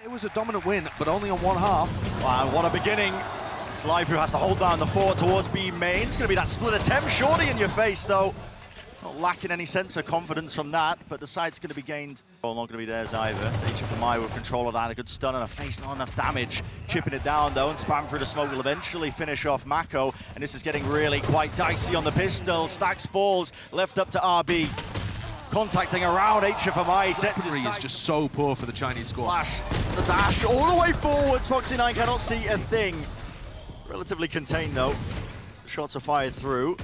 It was a dominant win, but only on one half. Wow, what a beginning. It's Live who has to hold down the fort towards B main. It's going to be that split attempt, shorty in your face though. Not lacking any sense of confidence from that, but the site's going to be gained. Well, not going to be theirs either. YHchen with control of that, a good stun on a face, not enough damage. Chipping it down though, and spam through the smoke will eventually finish off Mako. And this is getting really quite dicey on the pistol. Stacks falls, left up to RB. Contacting around YHchen, sets his Is just so poor for the Chinese squad. Flash, the dash, all the way forwards. Foxy9 cannot see a thing. Relatively contained though. The shots are fired through.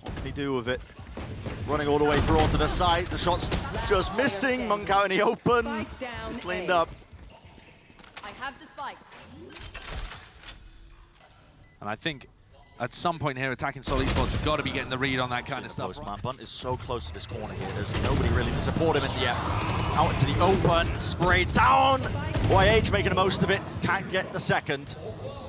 What can he do with it? Running all the way through onto the sides. The shot's just missing. Monk out in the open. He's cleaned up. I have the spike. And I think at some point here, attacking Seoul Esports have got to be getting the read on that kind of stuff. Man. Bunt is so close to this corner here. There's nobody really to support him in the out into the open. Sprayed down. YH making the most of it. Can't get the second.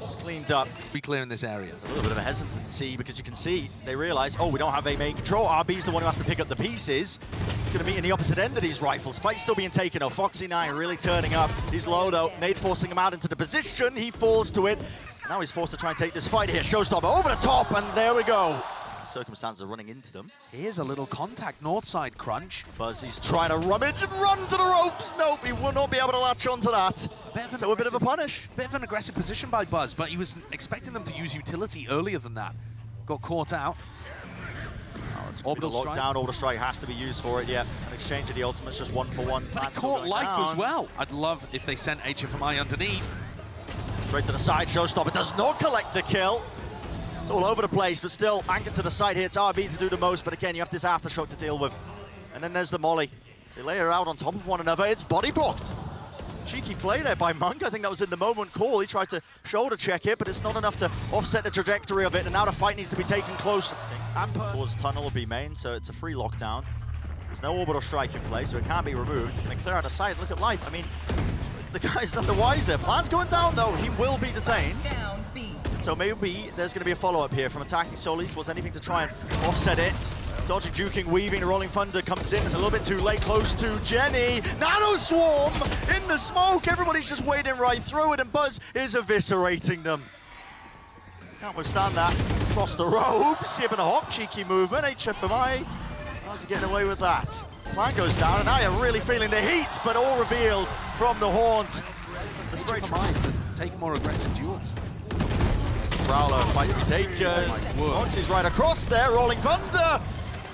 It's cleaned up. Be clear in this area. There's a little bit of a hesitancy because you can see they realize, oh, we don't have a main control. RB's the one who has to pick up the pieces. He's going to meet in the opposite end of these rifles. Fight's still being taken. Oh, Foxy9 really turning up. He's low though. Nade forcing him out into the position. He falls to it. Now he's forced to try and take this fight here. Showstopper over the top, and there we go. Circumstances are running into them. Here's a little contact north side crunch. Buzzy's trying to rummage and run to the ropes. Nope, he will not be able to latch onto that. So a bit of a punish. Bit of an aggressive position by Buzz, but he was expecting them to use utility earlier than that. Got caught out. Oh, it's orbital lockdown. Orbital strike has to be used for it. Yeah, an exchange of the ultimates, just 1-for-1. But he caught life as well. I'd love if they sent HFMI underneath. Straight to the side, Showstopper does not collect a kill. It's all over the place, but still anchored to the side here. It's RB to do the most, but again, you have this aftershock to deal with. And then there's the molly. They lay her out on top of one another. It's body blocked. Cheeky play there by Monk. I think that was in the moment call. He tried to shoulder check it, but it's not enough to offset the trajectory of it. And now the fight needs to be taken close. Towards tunnel will be main, so it's a free lockdown. There's no orbital strike in place, so it can't be removed. It's going to clear out the side. Look at Life. I mean, the guy's none the wiser. Plan's going down though. He will be detained. So maybe there's going to be a follow-up here from attacking Seoul Esports. Anything to try and offset it. Dodging, juking, weaving. The Rolling Thunder comes in. It's a little bit too late. Close to Jenny. Nano Swarm in the smoke. Everybody's just wading right through it, and Buzz is eviscerating them. Can't withstand that. Across the ropes. Giving a hop, cheeky movement. HFMI. How's he getting away with that? Plan goes down, and now you're really feeling the heat, but all revealed from the haunt. The HFMI to take more aggressive duels. Prowler fight to be taken. Foxy's right across there, Rolling Thunder.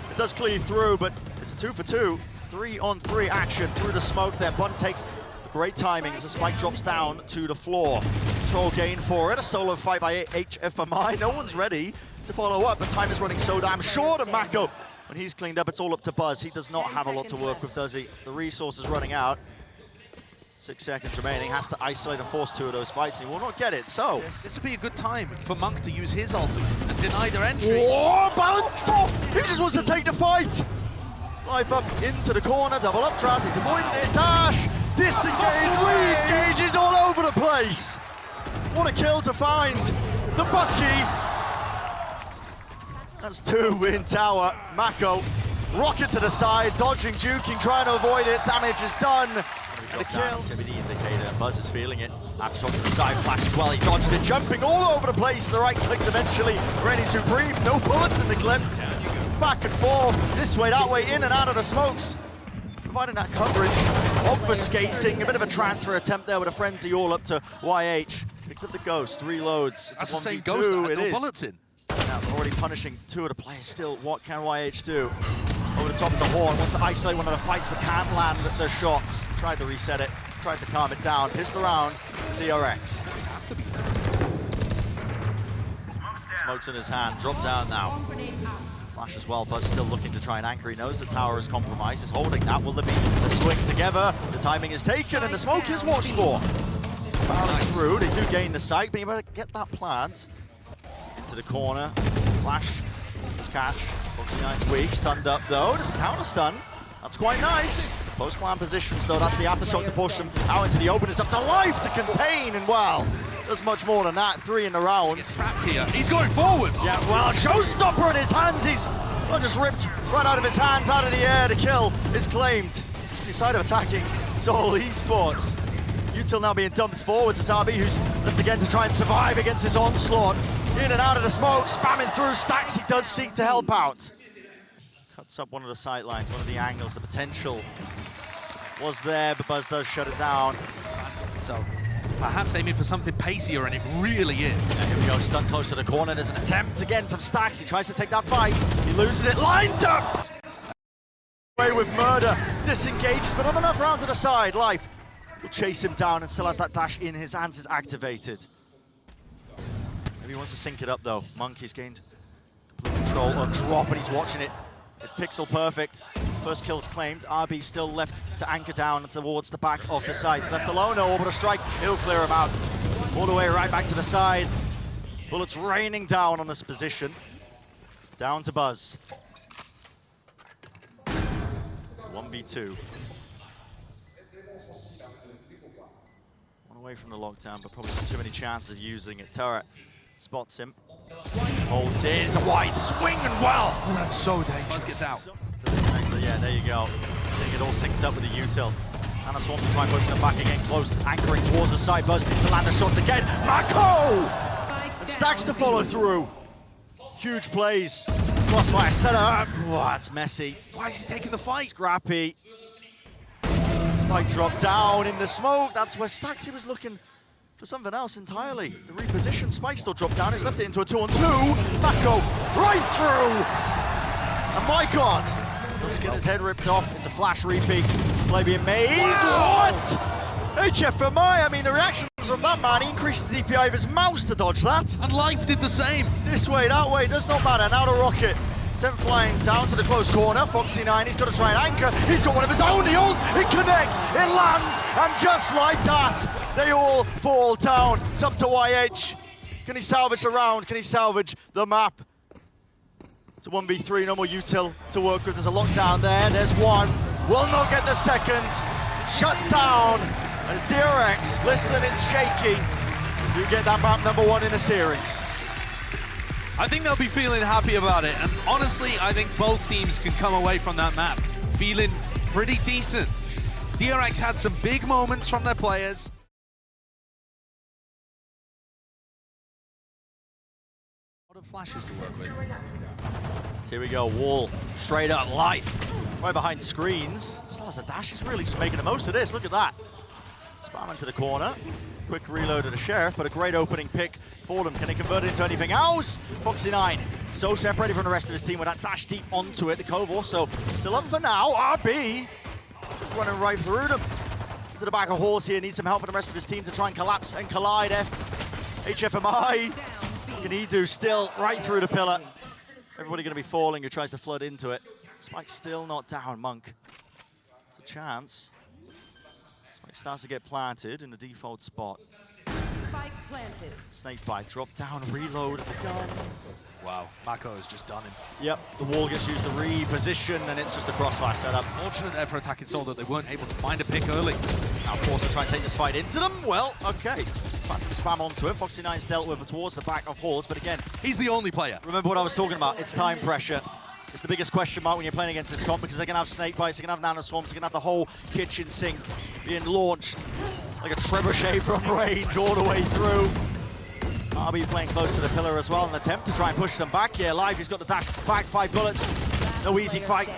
It does clear through, but it's a 2-for-2. 3-on-3 action through the smoke there. Bunt takes great timing as the spike drops down to the floor. Control gain for it, a solo fight by HFMI. No one's ready to follow up, but time is running so damn short, and Mako, when he's cleaned up, it's all up to Buzz. He does not have a lot to work with, does he? The resource is running out. 6 seconds remaining, has to isolate and force 2 of those fights, and he will not get it, so... This would be a good time for Monk to use his ultimate and deny their entry. Oh, Bunt! He just wants to take the fight! Life up into the corner, double up trap, he's avoiding it, dash! Disengage, re-engage, he's all over the place! What a kill to find the Bucky! That's 2 in tower, Mako. Rocket to the side, dodging, juking, trying to avoid it, damage is done. The kill. It's going to be the indicator. Buzz is feeling it. Aftershock to the side, flash as well. He dodged it, jumping all over the place. The right clicks eventually. Reigning Supreme, no bullets in the clip. It's back and forth, this way, that way, in and out of the smokes. Providing that coverage, obfuscating. A bit of a transfer attempt there with a frenzy all up to YH. Picks up the Ghost, reloads. It's That's a 1v2. the same Ghost that had no bullets in. Now, already punishing 2 of the players still. What can YH do? Over the top is a Horn, wants to isolate one of the fights but can't land the shots. Tried to reset it, tried to calm it down, pissed around DRX. Smoke's in his hand, drop down now. Flash as well, Buzz still looking to try and anchor. He knows the tower is compromised, he's holding that. Will there be a swing together? The timing is taken and the smoke is watched for. Barreling through, they do gain the site, but you better get that plant. Into the corner, Flash, just catch. Foxy9's weak, stunned up though, does a counter stun. That's quite nice. Post-plan positions though, that's the aftershock to push them out into the open. It's up to Life to contain, and wow, does much more than that. 3 in the round. He's trapped here. He's going forwards. Yeah, well, Showstopper in his hands. He's just ripped right out of his hands, out of the air. The kill is claimed. He decided attacking Seoul Esports. Util now being dumped forwards as RB, who's left again to try and survive against this onslaught. In and out of the smoke, spamming through stacks. He does seek to help out. Cuts up one of the sight lines, one of the angles. The potential was there, but Buzz does shut it down. So perhaps aiming for something pacier, and it really is. Yeah, here we go, stunned close to the corner. There's an attempt again from Stacks. He tries to take that fight. He loses it, lined up! Away with murder, disengages, but not enough round to the side. Life will chase him down and still has that dash in his hands, is activated. Maybe he wants to sync it up though. Monkey's gained complete control of drop and he's watching it. It's pixel perfect. First kill's claimed. RB still left to anchor down towards the back of the side. He's left alone, no orbital strike. He'll clear him out. All the way right back to the side. Bullets raining down on this position. Down to Buzz. It's 1v2. One away from the lockdown, but probably not too many chances of using it. Turret spots him. Holds in, it's a wide swing and well. Oh, that's so dangerous. Buzz gets out. Yeah, there you go. Getting it all synced up with the util. And a Swarm to try and push them back again, close, anchoring towards the side. Buzz needs to land a shot again. Mako! And Stacks to follow through. Huge plays. Crossfire set up. Oh, that's messy. Why is he taking the fight? Scrappy. Spike dropped down in the smoke. That's where Stacks, he was looking for something else entirely. The reposition, Spike still dropped down. He's left it into a 2-on-2. Mako right through. And my God. Doesn't get his head ripped off. It's a flash repeat. Play being made. Wow. What? HFMI, I mean, the reactions from that man, he increased the DPI of his mouse to dodge that. And Life did the same. This way, that way, does not matter. Now the rocket. Sent flying down to the close corner. Foxy9, he's got to try and anchor. He's got one of his own. The ult, it connects, it lands, and just like that, they all fall down. It's up to YH. Can he salvage the round? Can he salvage the map? It's a 1v3, no more util to work with. There's a lockdown there. There's one. Will not get the second. Shut down. And it's DRX. Listen, it's shaky. You get that map #1 in the series. I think they'll be feeling happy about it. And honestly, I think both teams can come away from that map feeling pretty decent. DRX had some big moments from their players. A lot of flashes to work with. Here we go, wall, straight up, Life. Right behind screens. Still has a dash, he's really just making the most of this, look at that. Spam into the corner. Quick reload of the Sheriff, but a great opening pick for them. Can they convert it into anything else? Foxy9, so separated from the rest of his team with that dash deep onto it. The Cove also still up for now. RB just running right through them. To the back of Halls here, needs some help from the rest of his team to try and collapse and collide. HFMI, what can he do? Still right through the pillar. Everybody going to be falling who tries to flood into it. Spike still not down, Monk. It's a chance. Spike starts to get planted in the default spot. Spike planted. Snakebite, drop down, reload the gun. Wow, Mako has just done him. Yep, the wall gets used to reposition, and it's just a crossfire setup. Fortunate there for attacking Soul that they weren't able to find a pick early. Now forced to try and take this fight into them. Well, okay. Phantom spam onto it. Foxy9's dealt with it towards the back of Halls, but again, he's the only player. Remember what I was talking about, it's time pressure. It's the biggest question mark when you're playing against this comp because they're going to have snake bites, they're going to have nanoswarms, they're going to have the whole kitchen sink being launched like a trebuchet from range all the way through. RB playing close to the pillar as well, an attempt to try and push them back. Yeah, Live, he's got the dash back, 5 bullets. No easy fight.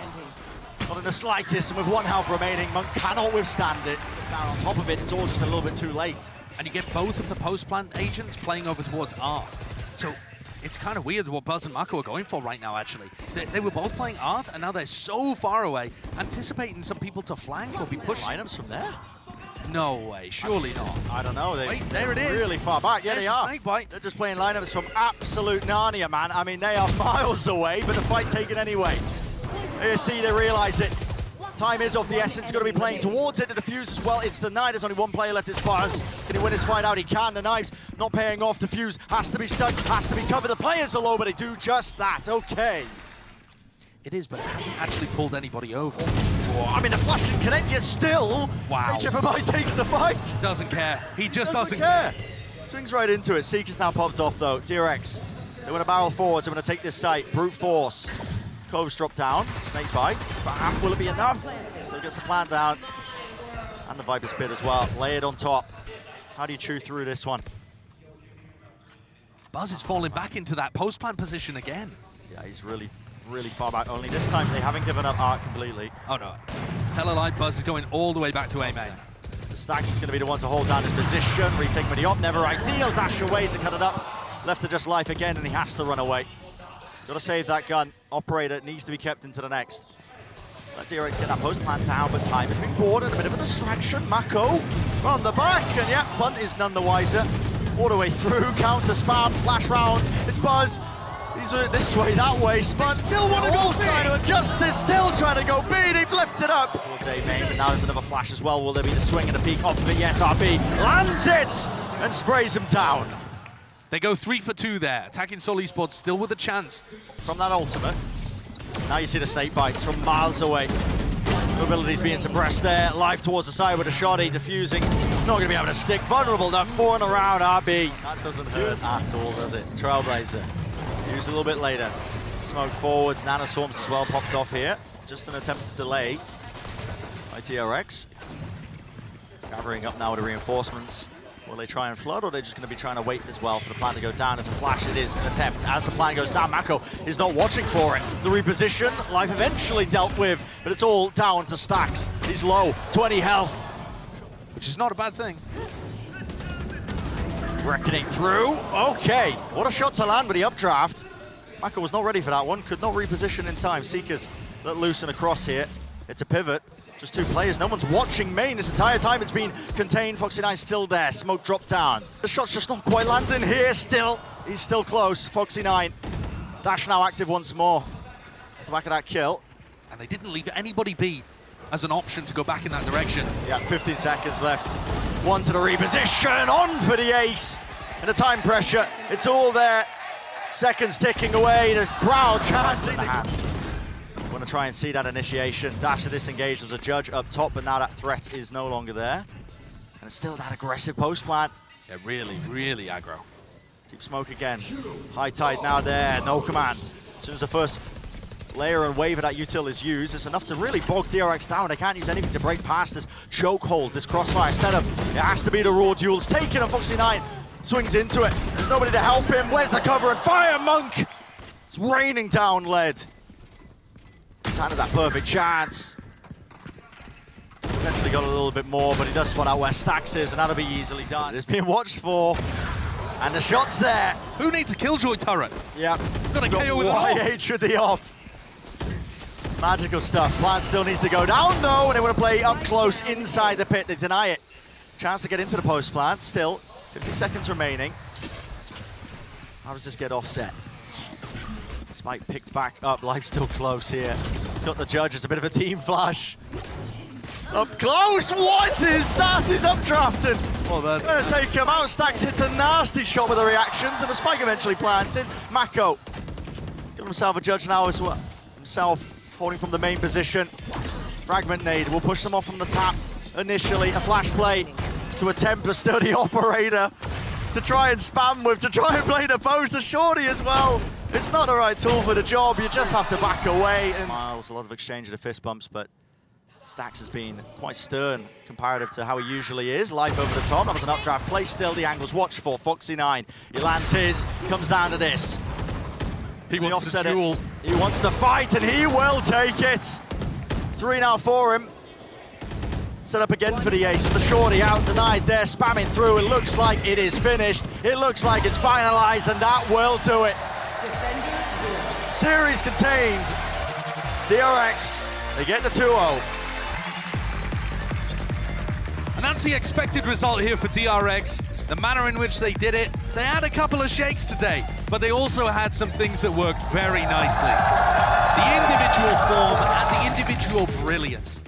Not in the slightest, and with 1 health remaining, Monk cannot withstand it. Down on top of it, it's all just a little bit too late. And you get both of the post-plant agents playing over towards Art. So it's kind of weird what Buzz and Mako are going for right now, actually. They were both playing Art, and now they're so far away, anticipating some people to flank or be pushed. Lineups from there? No way, surely not. I don't know. Wait, there it is. Really far back. Yeah, There's they are. Snakebite. They're just playing lineups from absolute Narnia, man. I mean, they are miles away, but the fight taken anyway. ASC, they realize it. Time is of the essence. Got to be playing towards it. The defuse as well. It's denied. There's only 1 player left. It's Buzz. Can he win his fight out? He can. The knives not paying off. The fuse has to be stuck. Has to be covered. The players are low, but they do just that. Okay. It is, but it hasn't actually pulled anybody over. Oh, I mean, the flash didn't connect yet still. Wow. HFMI takes the fight. Doesn't care. He just doesn't care. Swings right into it. Seeker's now popped off, though. DRX. They want to barrel forward, so I'm going to take this site. Brute force. Cove's dropped down. Snakebite. Spam. Will it be enough? Still gets the plant down. And the Viper's Pit as well, layered on top. How do you chew through this one? Buzz is falling back into that post plant position again. Yeah, he's really, really far back. Only this time they haven't given up Art completely. Oh no. Tell a lie, Buzz is going all the way back to A main. The Stax is going to be the one to hold down his position. Retake Meteor, never ideal. Dash away to cut it up. Left to just life again, and he has to run away. Got to save that gun. Operator needs to be kept into the next. Let DRX get that post plant down, but time has been bought and a bit of a distraction. Mako on the back, and yeah, Bunt is none the wiser. All the way through, counter spam, flash round. It's Buzz. He's this way, that way. Spun. Still want to go B. Trying to adjust this. Still trying to go B. They've lifted up. Towards A main, but now there's another flash as well. Will there be the swing and the peek off of it? Yes, RB lands it and sprays him down. They go 3 for 2 there. Attacking Seoul Esports still with a chance. From that ultimate. Now you see the snake bites from miles away. Mobility's being suppressed there. Live towards the side with a shoddy, diffusing. Not going to be able to stick. Vulnerable now. 4 in a round, RB. That doesn't hurt at all, does it? Trailblazer. Used a little bit later. Smoke forwards. Nanoswarms as well popped off here. Just an attempt to delay by DRX. Gathering up now with the reinforcements. Will they try and flood, or are they just going to be trying to wait as well for the plan to go down? As a flash, it is an attempt. As the plan goes down, Mako is not watching for it. The reposition, Life eventually dealt with, but it's all down to Stax. He's low, 20 health. Which is not a bad thing. Reckoning through. Okay, what a shot to land with the updraft. Mako was not ready for that one, could not reposition in time. Seekers let loose and across here. It's a pivot. Just 2 players, no one's watching main this entire time. It's been contained. Foxy9 still there, smoke dropped down. The shot's just not quite landing here still. He's still close, Foxy9. Dash now active once more. Off the back of that kill. And they didn't leave anybody B as an option to go back in that direction. Yeah, 15 seconds left. One to the reposition, on for the ace. And the time pressure, it's all there. Seconds ticking away, the crowd chanting. Want to try and see that initiation. Dash to disengage. There was a judge up top, but now that threat is no longer there. And it's still that aggressive post plant. Yeah, really, really aggro. Deep smoke again. High tide now there. No command. As soon as the first layer and wave of that util is used, it's enough to really bog DRX down. They can't use anything to break past this chokehold, this crossfire setup. It has to be the raw duels taken, and Foxy9 swings into it. There's nobody to help him. Where's the cover? And Fire Monk! It's raining down lead. He's handed that perfect chance. Eventually got a little bit more, but he does spot out where Stax is, and that'll be easily done. It's being watched for, and the shot's there. Who needs a Killjoy turret? Yeah. Got a KO with it all. YHchen the off. Magical stuff. Plan still needs to go down though, and they want to play up close inside the pit. They deny it. Chance to get into the post plant. Still, 50 seconds remaining. How does this get offset? Spike picked back up. Life still close here. He's got the judge. It's a bit of a team flash. Up close. What is that? He's updrafted. Oh, that's going to take him out. Stax hits a nasty shot with the reactions, and the spike eventually planted. Mako. He's got himself a judge now as well. Himself falling from the main position. Fragment nade will push them off from the tap. Initially, a flash play to attempt a sturdy operator to try and spam with, to try and play the post to Shorty as well. It's not the right tool for the job. You just have to back away. And Miles, a lot of exchange of the fist bumps, but Stax has been quite stern comparative to how he usually is. Life over the top. That was an updraft play. Still, the angle's watched for. Foxy9. He lands his. Comes down to this. He wants to duel. He wants to fight, and he will take it. 3 now for him. Set up again for the ace, with the Shorty out denied there, spamming through. It looks like it is finished. It looks like it's finalized, and that will do it. Series contained. DRX, they get the 2-0. And that's the expected result here for DRX. The manner in which they did it, they had a couple of shakes today, but they also had some things that worked very nicely. The individual form and the individual brilliance.